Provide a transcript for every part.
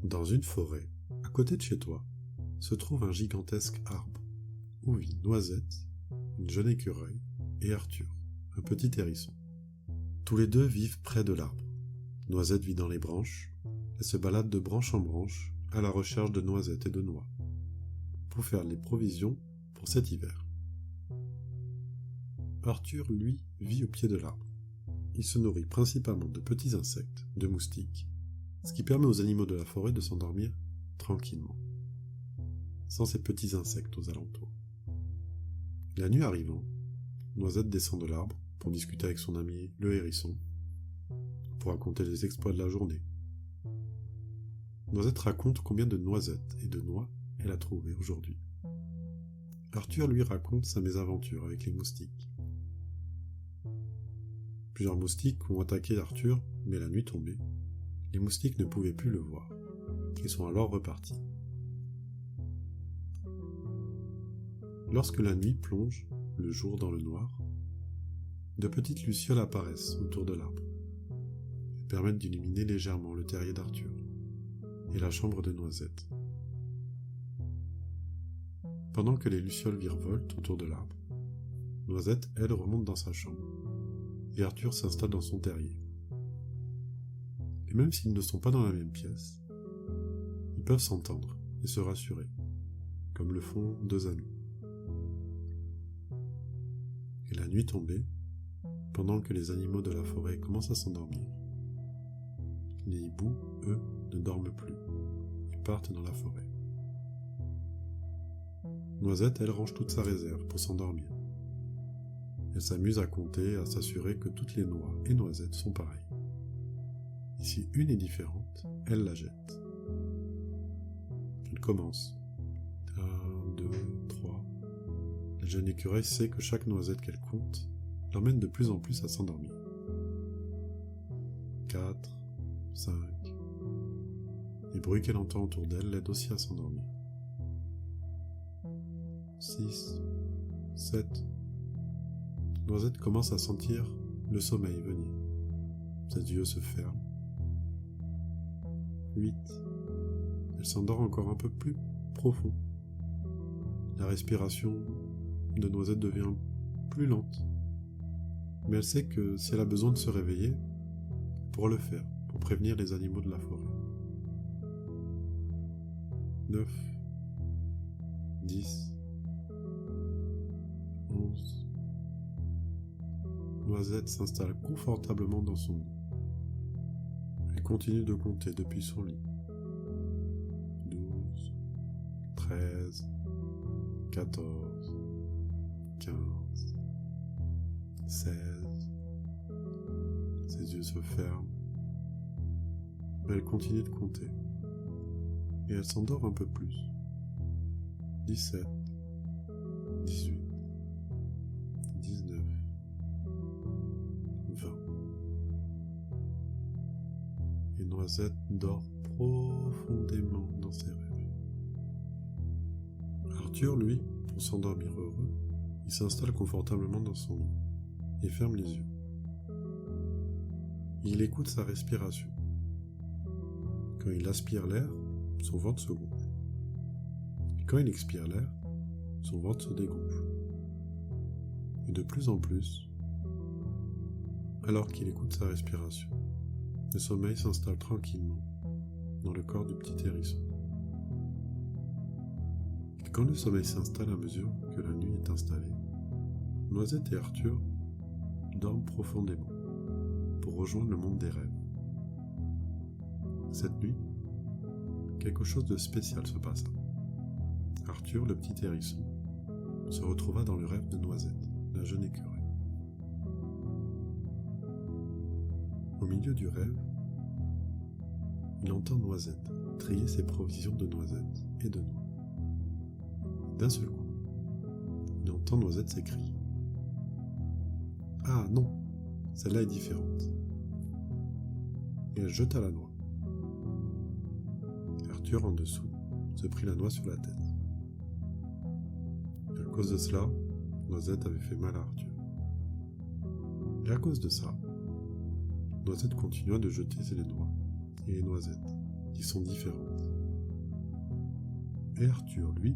Dans une forêt, à côté de chez toi, se trouve un gigantesque arbre, où vit Noisette, une jeune écureuil, et Arthur, un petit hérisson. Tous les deux vivent près de l'arbre. Noisette vit dans les branches, et se balade de branche en branche à la recherche de noisettes et de noix, pour faire les provisions pour cet hiver. Arthur, lui, vit au pied de l'arbre. Il se nourrit principalement de petits insectes, de moustiques, ce qui permet aux animaux de la forêt de s'endormir tranquillement, sans ces petits insectes aux alentours. La nuit arrivant, Noisette descend de l'arbre pour discuter avec son ami le hérisson, pour raconter les exploits de la journée. Noisette raconte combien de noisettes et de noix elle a trouvé aujourd'hui. Arthur lui raconte sa mésaventure avec les moustiques. Plusieurs moustiques ont attaqué Arthur, mais la nuit tombée, les moustiques ne pouvaient plus le voir. Ils sont alors repartis. Lorsque la nuit plonge le jour dans le noir, de petites lucioles apparaissent autour de l'arbre. Elles permettent d'illuminer légèrement le terrier d'Arthur et la chambre de Noisette. Pendant que les lucioles virevoltent autour de l'arbre, Noisette, elle, remonte dans sa chambre, et Arthur s'installe dans son terrier. Et même s'ils ne sont pas dans la même pièce, ils peuvent s'entendre et se rassurer, comme le font deux amis. Et la nuit tombée, pendant que les animaux de la forêt commencent à s'endormir, les hiboux, eux, ne dorment plus et partent dans la forêt. Noisette, elle, range toute sa réserve pour s'endormir. Elle s'amuse à compter et à s'assurer que toutes les noix et noisettes sont pareilles. Et si une est différente, elle la jette. Elle commence. 1, 2, 3. La jeune écureuil sait que chaque noisette qu'elle compte l'emmène de plus en plus à s'endormir. 4, 5. Les bruits qu'elle entend autour d'elle l'aident aussi à s'endormir. 6, 7. Noisette commence à sentir le sommeil venir. Ses yeux se ferment. 8. Elle s'endort encore un peu plus profond. La respiration de Noisette devient plus lente. Mais elle sait que si elle a besoin de se réveiller, elle pourra le faire pour prévenir les animaux de la forêt. 9. 10. 11. Noisette s'installe confortablement dans son lit. Elle continue de compter depuis son lit. 12, 13, 14, 15, 16. Ses yeux se ferment. Mais elle continue de compter. Et elle s'endort un peu plus. 17, 18, 19, 20. Et Noisette dort profondément dans ses rêves. Arthur, lui, pour s'endormir heureux, il s'installe confortablement dans son lit et ferme les yeux. Il écoute sa respiration. Quand il aspire l'air, son ventre se gonfle. Et quand il expire l'air, son ventre se dégonfle. Et de plus en plus, alors qu'il écoute sa respiration, le sommeil s'installe tranquillement dans le corps du petit hérisson. Et quand le sommeil s'installe à mesure que la nuit est installée, Noisette et Arthur dorment profondément pour rejoindre le monde des rêves. Cette nuit, quelque chose de spécial se passa. Arthur, le petit hérisson, se retrouva dans le rêve de Noisette, la jeune écureuil. Au milieu du rêve, il entend Noisette trier ses provisions de noisettes et de noix. D'un seul coup, il entend Noisette s'écrier. « Ah non, celle-là est différente. » Et elle jeta la noix. Arthur, en dessous, se prit la noix sur la tête. Et à cause de cela, Noisette avait fait mal à Arthur. Et à cause de ça, Noisette continua de jeter les noix et les noisettes qui sont différentes. Et Arthur, lui,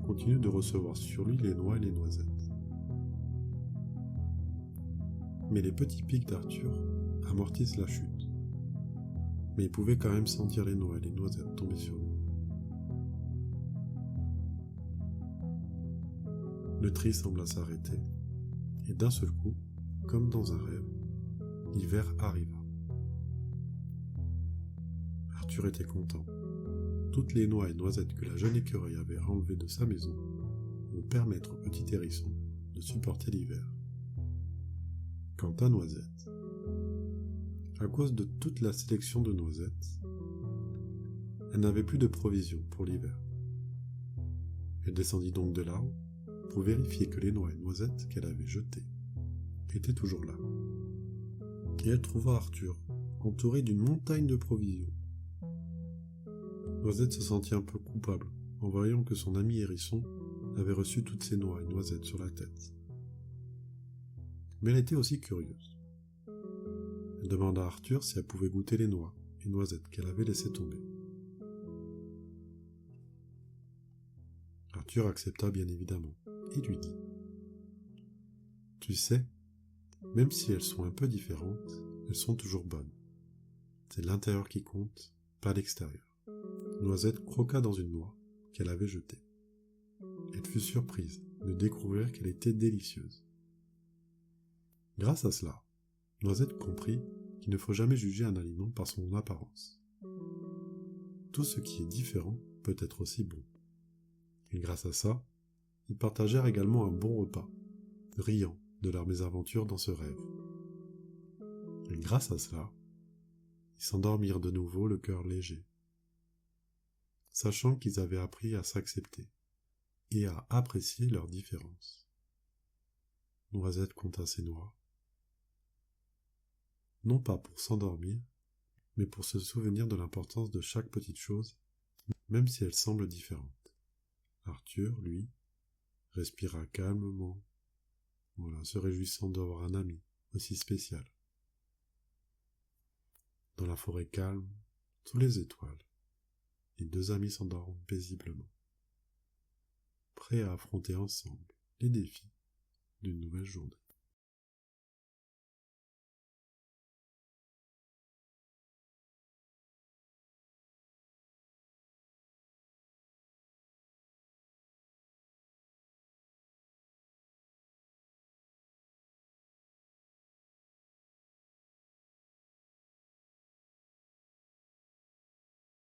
continue de recevoir sur lui les noix et les noisettes. Mais les petits pics d'Arthur amortissent la chute. Mais il pouvait quand même sentir les noix et les noisettes tomber sur lui. Le tri sembla s'arrêter, et d'un seul coup, comme dans un rêve, l'hiver arriva. Arthur était content. Toutes les noix et noisettes que la jeune écureuil avait enlevées de sa maison vont permettre au petit hérisson de supporter l'hiver. Quant à Noisette, à cause de toute la sélection de noisettes, elle n'avait plus de provisions pour l'hiver. Elle descendit donc de l'arbre pour vérifier que les noix et noisettes qu'elle avait jetées étaient toujours là. Et elle trouva Arthur entouré d'une montagne de provisions. Noisette se sentit un peu coupable en voyant que son ami hérisson avait reçu toutes ces noix et noisettes sur la tête. Mais elle était aussi curieuse. Elle demanda à Arthur si elle pouvait goûter les noix et noisettes qu'elle avait laissées tomber. Arthur accepta bien évidemment et lui dit « Tu sais, même si elles sont un peu différentes, elles sont toujours bonnes. C'est l'intérieur qui compte, pas l'extérieur. » Noisette croqua dans une noix qu'elle avait jetée. Elle fut surprise de découvrir qu'elle était délicieuse. Grâce à cela, Noisette comprit qu'il ne faut jamais juger un aliment par son apparence. Tout ce qui est différent peut être aussi bon. Et grâce à ça, ils partagèrent également un bon repas, riant de leur mésaventure dans ce rêve. Et grâce à cela, ils s'endormirent de nouveau le cœur léger, sachant qu'ils avaient appris à s'accepter et à apprécier leurs différences. Noisette compta ses noix, non pas pour s'endormir, mais pour se souvenir de l'importance de chaque petite chose, même si elle semble différente. Arthur, lui, respira calmement, se réjouissant d'avoir un ami aussi spécial. Dans la forêt calme, sous les étoiles, les deux amis s'endorment paisiblement, prêts à affronter ensemble les défis d'une nouvelle journée.